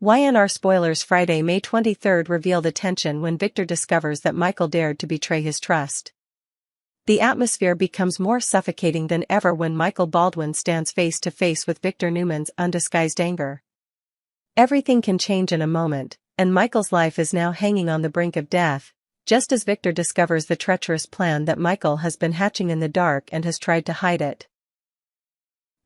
Y&R Spoilers Friday, May 23 reveal the tension when Victor discovers that Michael dared to betray his trust. The atmosphere becomes more suffocating than ever when Michael Baldwin stands face to face with Victor Newman's undisguised anger. Everything can change in a moment, and Michael's life is now hanging on the brink of death, just as Victor discovers the treacherous plan that Michael has been hatching in the dark and has tried to hide it.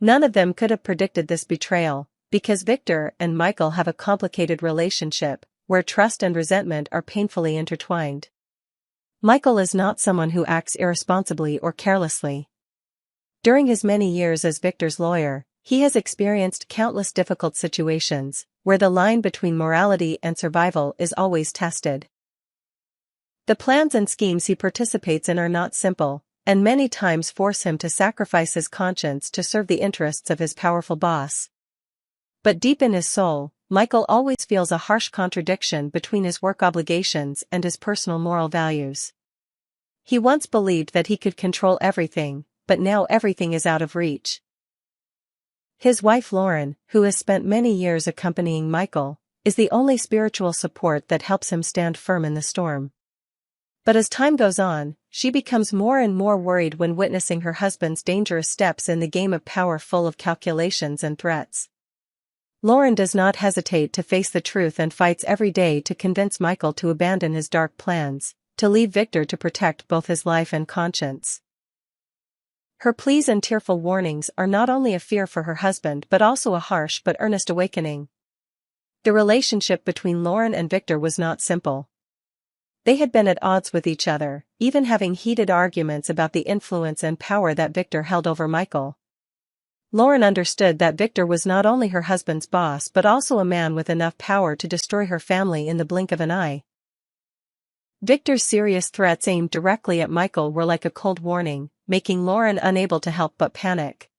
None of them could have predicted this betrayal, because Victor and Michael have a complicated relationship, where trust and resentment are painfully intertwined. Michael is not someone who acts irresponsibly or carelessly. During his many years as Victor's lawyer, he has experienced countless difficult situations, where the line between morality and survival is always tested. The plans and schemes he participates in are not simple, and many times force him to sacrifice his conscience to serve the interests of his powerful boss. But deep in his soul, Michael always feels a harsh contradiction between his work obligations and his personal moral values. He once believed that he could control everything, but now everything is out of reach. His wife Lauren, who has spent many years accompanying Michael, is the only spiritual support that helps him stand firm in the storm. But as time goes on, she becomes more and more worried when witnessing her husband's dangerous steps in the game of power full of calculations and threats. Lauren does not hesitate to face the truth and fights every day to convince Michael to abandon his dark plans, to leave Victor to protect both his life and conscience. Her pleas and tearful warnings are not only a fear for her husband but also a harsh but earnest awakening. The relationship between Lauren and Victor was not simple. They had been at odds with each other, even having heated arguments about the influence and power that Victor held over Michael. Lauren understood that Victor was not only her husband's boss but also a man with enough power to destroy her family in the blink of an eye. Victor's serious threats aimed directly at Michael were like a cold warning, making Lauren unable to help but panic.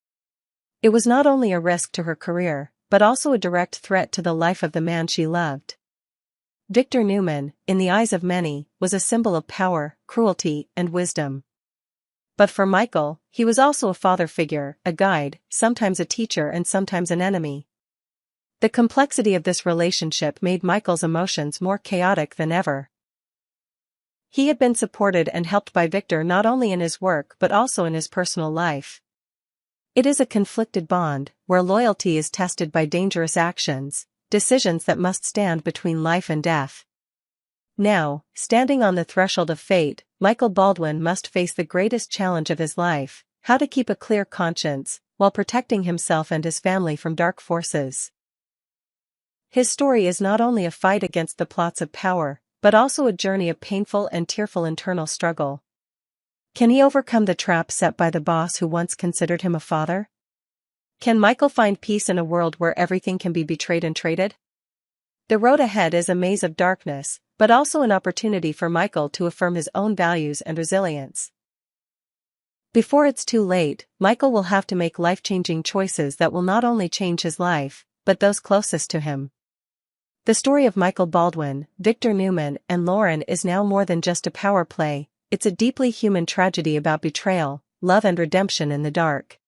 It was not only a risk to her career, but also a direct threat to the life of the man she loved. Victor Newman, in the eyes of many, was a symbol of power, cruelty, and wisdom. But for Michael, he was also a father figure, a guide, sometimes a teacher and sometimes an enemy. The complexity of this relationship made Michael's emotions more chaotic than ever. He had been supported and helped by Victor not only in his work but also in his personal life. It is a conflicted bond, where loyalty is tested by dangerous actions, decisions that must stand between life and death. Now, standing on the threshold of fate, Michael Baldwin must face the greatest challenge of his life: how to keep a clear conscience, while protecting himself and his family from dark forces. His story is not only a fight against the plots of power, but also a journey of painful and tearful internal struggle. Can he overcome the trap set by the boss who once considered him a father? Can Michael find peace in a world where everything can be betrayed and traded? The road ahead is a maze of darkness, but also an opportunity for Michael to affirm his own values and resilience. Before it's too late, Michael will have to make life-changing choices that will not only change his life, but those closest to him. The story of Michael Baldwin, Victor Newman, and Lauren is now more than just a power play. It's a deeply human tragedy about betrayal, love and redemption in the dark.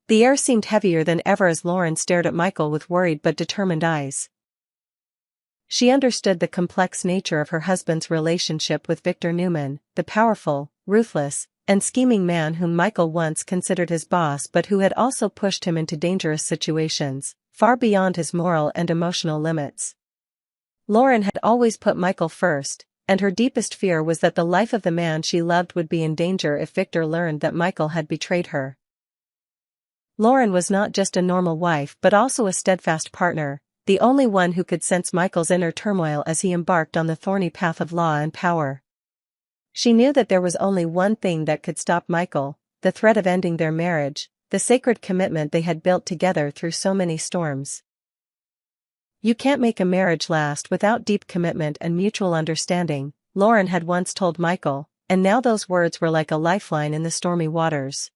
The air seemed heavier than ever as Lauren stared at Michael with worried but determined eyes. She understood the complex nature of her husband's relationship with Victor Newman, the powerful, ruthless, and scheming man whom Michael once considered his boss but who had also pushed him into dangerous situations, far beyond his moral and emotional limits. Lauren had always put Michael first, and her deepest fear was that the life of the man she loved would be in danger if Victor learned that Michael had betrayed her. Lauren was not just a normal wife but also a steadfast partner, the only one who could sense Michael's inner turmoil as he embarked on the thorny path of law and power. She knew that there was only one thing that could stop Michael: the threat of ending their marriage, the sacred commitment they had built together through so many storms. You can't make a marriage last without deep commitment and mutual understanding, Lauren had once told Michael, and now those words were like a lifeline in the stormy waters.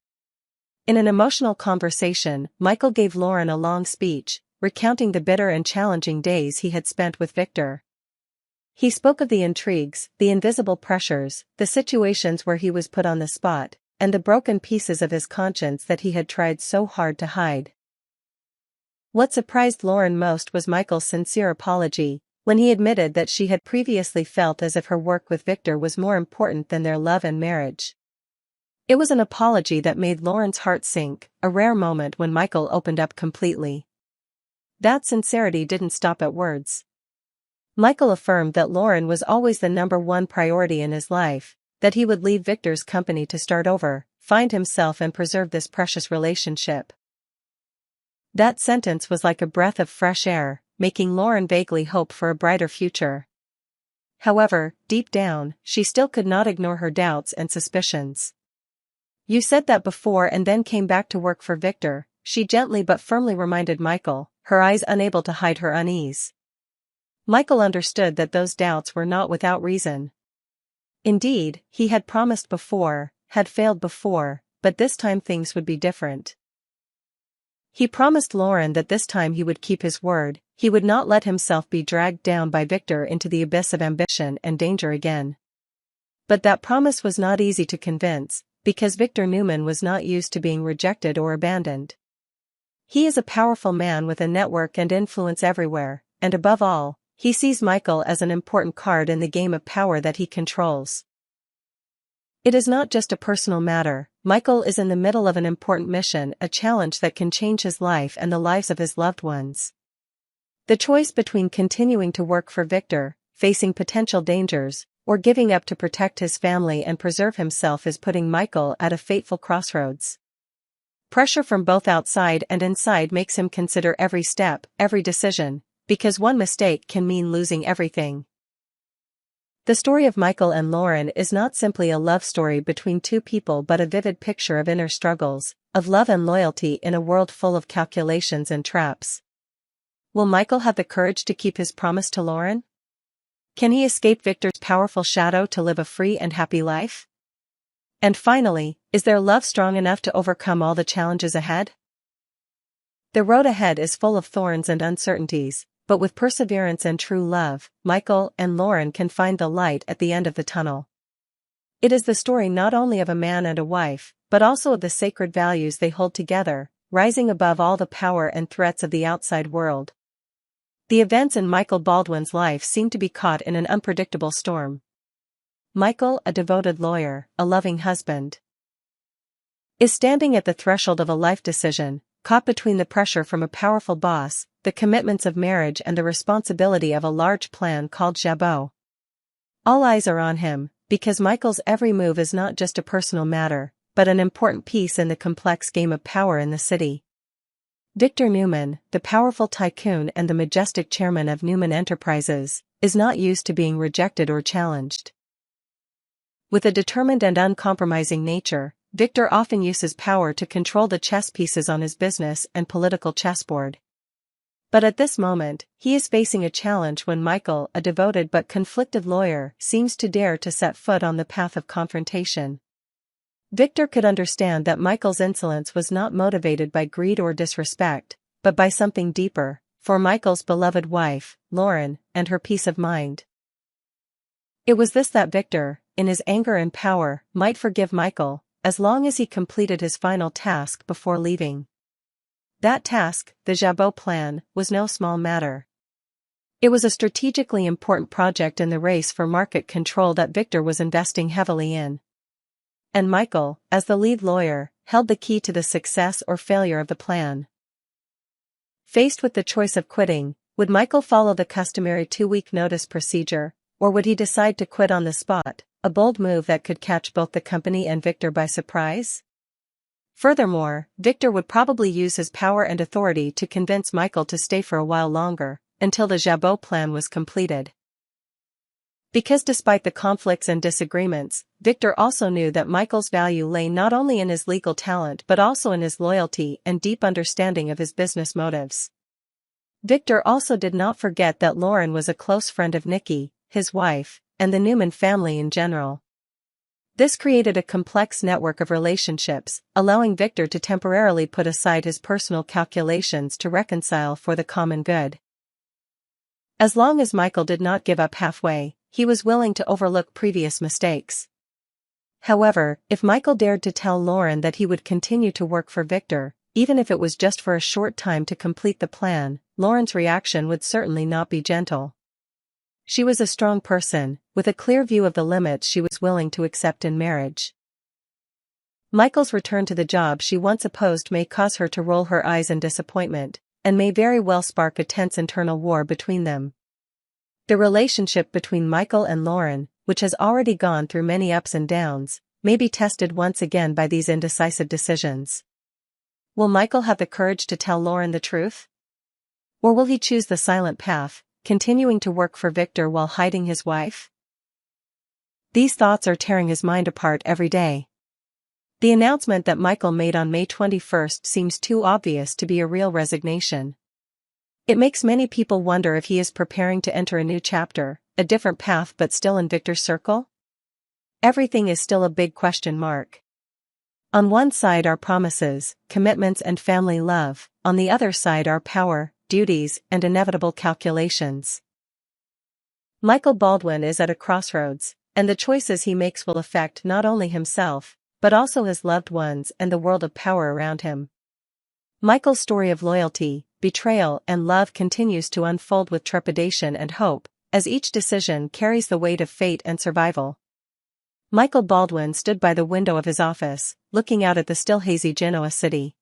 In an emotional conversation, Michael gave Lauren a long speech, recounting the bitter and challenging days he had spent with Victor. He spoke of the intrigues, the invisible pressures, the situations where he was put on the spot, and the broken pieces of his conscience that he had tried so hard to hide. What surprised Lauren most was Michael's sincere apology, when he admitted that she had previously felt as if her work with Victor was more important than their love and marriage. It was an apology that made Lauren's heart sink, a rare moment when Michael opened up completely. That sincerity didn't stop at words. Michael affirmed that Lauren was always the #1 priority in his life, that he would leave Victor's company to start over, find himself and preserve this precious relationship. That sentence was like a breath of fresh air, making Lauren vaguely hope for a brighter future. However, deep down, she still could not ignore her doubts and suspicions. "You said that before and then came back to work for Victor," she gently but firmly reminded Michael, her eyes unable to hide her unease. Michael understood that those doubts were not without reason. Indeed, he had promised before, had failed before, but this time things would be different. He promised Lauren that this time he would keep his word, he would not let himself be dragged down by Victor into the abyss of ambition and danger again. But that promise was not easy to convince, because Victor Newman was not used to being rejected or abandoned. He is a powerful man with a network and influence everywhere, and above all, he sees Michael as an important card in the game of power that he controls. It is not just a personal matter. Michael is in the middle of an important mission, a challenge that can change his life and the lives of his loved ones. The choice between continuing to work for Victor, facing potential dangers, or giving up to protect his family and preserve himself is putting Michael at a fateful crossroads. Pressure from both outside and inside makes him consider every step, every decision, because one mistake can mean losing everything. The story of Michael and Lauren is not simply a love story between two people but a vivid picture of inner struggles, of love and loyalty in a world full of calculations and traps. Will Michael have the courage to keep his promise to Lauren? Can he escape Victor's powerful shadow to live a free and happy life? And finally, is their love strong enough to overcome all the challenges ahead? The road ahead is full of thorns and uncertainties, but with perseverance and true love, Michael and Lauren can find the light at the end of the tunnel. It is the story not only of a man and a wife, but also of the sacred values they hold together, rising above all the power and threats of the outside world. The events in Michael Baldwin's life seem to be caught in an unpredictable storm. Michael, a devoted lawyer, a loving husband, is standing at the threshold of a life decision, caught between the pressure from a powerful boss, the commitments of marriage and the responsibility of a large plan called Jabot. All eyes are on him, because Michael's every move is not just a personal matter, but an important piece in the complex game of power in the city. Victor Newman, the powerful tycoon and the majestic chairman of Newman Enterprises, is not used to being rejected or challenged. With a determined and uncompromising nature, Victor often uses power to control the chess pieces on his business and political chessboard. But at this moment, he is facing a challenge when Michael, a devoted but conflicted lawyer, seems to dare to set foot on the path of confrontation. Victor could understand that Michael's insolence was not motivated by greed or disrespect, but by something deeper, for Michael's beloved wife, Lauren, and her peace of mind. It was this that Victor, in his anger and power, might forgive Michael, as long as he completed his final task before leaving. That task, the Jabot plan, was no small matter. It was a strategically important project in the race for market control that Victor was investing heavily in. And Michael, as the lead lawyer, held the key to the success or failure of the plan. Faced with the choice of quitting, would Michael follow the customary 2-week notice procedure, or would he decide to quit on the spot, a bold move that could catch both the company and Victor by surprise? Furthermore, Victor would probably use his power and authority to convince Michael to stay for a while longer, until the Jabot plan was completed. Because despite the conflicts and disagreements, Victor also knew that Michael's value lay not only in his legal talent but also in his loyalty and deep understanding of his business motives. Victor also did not forget that Lauren was a close friend of Nikki, his wife, and the Newman family in general. This created a complex network of relationships, allowing Victor to temporarily put aside his personal calculations to reconcile for the common good. As long as Michael did not give up halfway, he was willing to overlook previous mistakes. However, if Michael dared to tell Lauren that he would continue to work for Victor, even if it was just for a short time to complete the plan, Lauren's reaction would certainly not be gentle. She was a strong person, with a clear view of the limits she was willing to accept in marriage. Michael's return to the job she once opposed may cause her to roll her eyes in disappointment, and may very well spark a tense internal war between them. The relationship between Michael and Lauren, which has already gone through many ups and downs, may be tested once again by these indecisive decisions. Will Michael have the courage to tell Lauren the truth? Or will he choose the silent path, continuing to work for Victor while hiding his wife? These thoughts are tearing his mind apart every day. The announcement that Michael made on May 21st seems too obvious to be a real resignation. It makes many people wonder if he is preparing to enter a new chapter, a different path but still in Victor's circle? Everything is still a big question mark. On one side are promises, commitments and family love, on the other side are power, duties, and inevitable calculations. Michael Baldwin is at a crossroads, and the choices he makes will affect not only himself, but also his loved ones and the world of power around him. Michael's story of loyalty, betrayal, and love continues to unfold with trepidation and hope, as each decision carries the weight of fate and survival. Michael Baldwin stood by the window of his office, looking out at the still hazy Genoa city.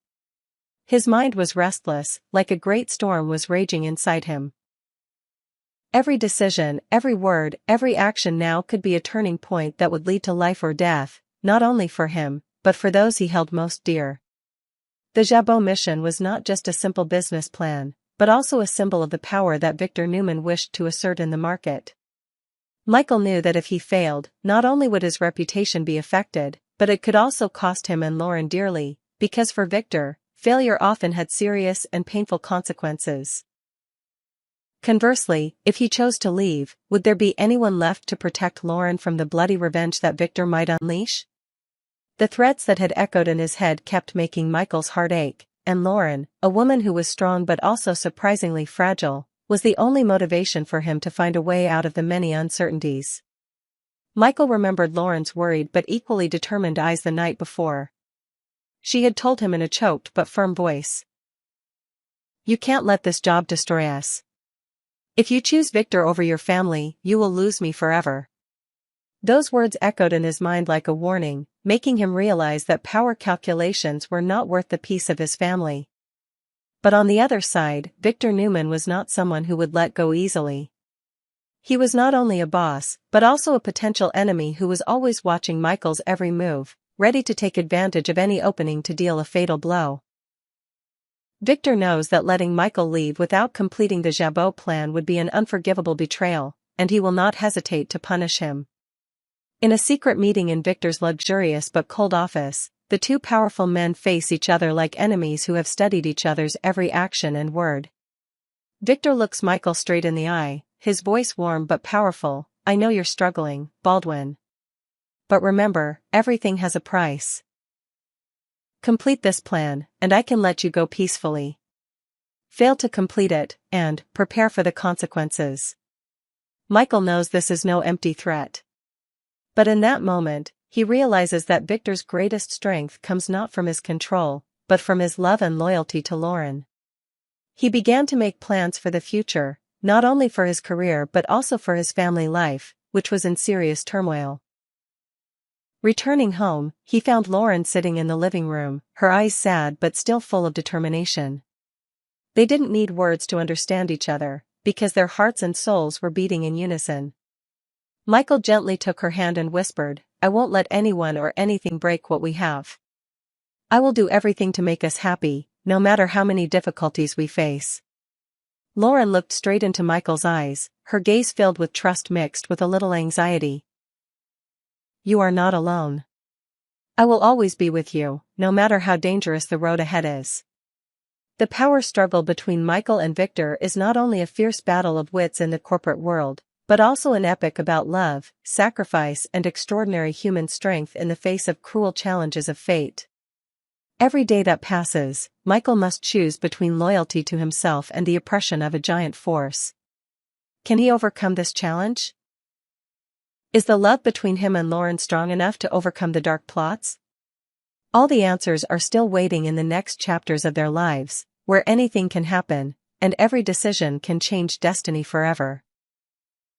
His mind was restless, like a great storm was raging inside him. Every decision, every word, every action now could be a turning point that would lead to life or death, not only for him, but for those he held most dear. The Jabot mission was not just a simple business plan, but also a symbol of the power that Victor Newman wished to assert in the market. Michael knew that if he failed, not only would his reputation be affected, but it could also cost him and Lauren dearly, because for Victor, failure often had serious and painful consequences. Conversely, if he chose to leave, would there be anyone left to protect Lauren from the bloody revenge that Victor might unleash? The threats that had echoed in his head kept making Michael's heart ache, and Lauren, a woman who was strong but also surprisingly fragile, was the only motivation for him to find a way out of the many uncertainties. Michael remembered Lauren's worried but equally determined eyes the night before. She had told him in a choked but firm voice, "You can't let this job destroy us. If you choose Victor over your family, you will lose me forever." Those words echoed in his mind like a warning, making him realize that power calculations were not worth the peace of his family. But on the other side, Victor Newman was not someone who would let go easily. He was not only a boss, but also a potential enemy who was always watching Michael's every move, ready to take advantage of any opening to deal a fatal blow. Victor knows that letting Michael leave without completing the Jabot plan would be an unforgivable betrayal, and he will not hesitate to punish him. In a secret meeting in Victor's luxurious but cold office, the two powerful men face each other like enemies who have studied each other's every action and word. Victor looks Michael straight in the eye, his voice warm but powerful. "I know you're struggling, Baldwin. But remember, everything has a price. Complete this plan, and I can let you go peacefully. Fail to complete it, and prepare for the consequences." Michael knows this is no empty threat. But in that moment, he realizes that Victor's greatest strength comes not from his control, but from his love and loyalty to Lauren. He began to make plans for the future, not only for his career but also for his family life, which was in serious turmoil. Returning home, he found Lauren sitting in the living room, her eyes sad but still full of determination. They didn't need words to understand each other, because their hearts and souls were beating in unison. Michael gently took her hand and whispered, "I won't let anyone or anything break what we have. I will do everything to make us happy, no matter how many difficulties we face." Lauren looked straight into Michael's eyes, her gaze filled with trust mixed with a little anxiety. "You are not alone. I will always be with you, no matter how dangerous the road ahead is." The power struggle between Michael and Victor is not only a fierce battle of wits in the corporate world, but also an epic about love, sacrifice and extraordinary human strength in the face of cruel challenges of fate. Every day that passes, Michael must choose between loyalty to himself and the oppression of a giant force. Can he overcome this challenge? Is the love between him and Lauren strong enough to overcome the dark plots? All the answers are still waiting in the next chapters of their lives, where anything can happen, and every decision can change destiny forever.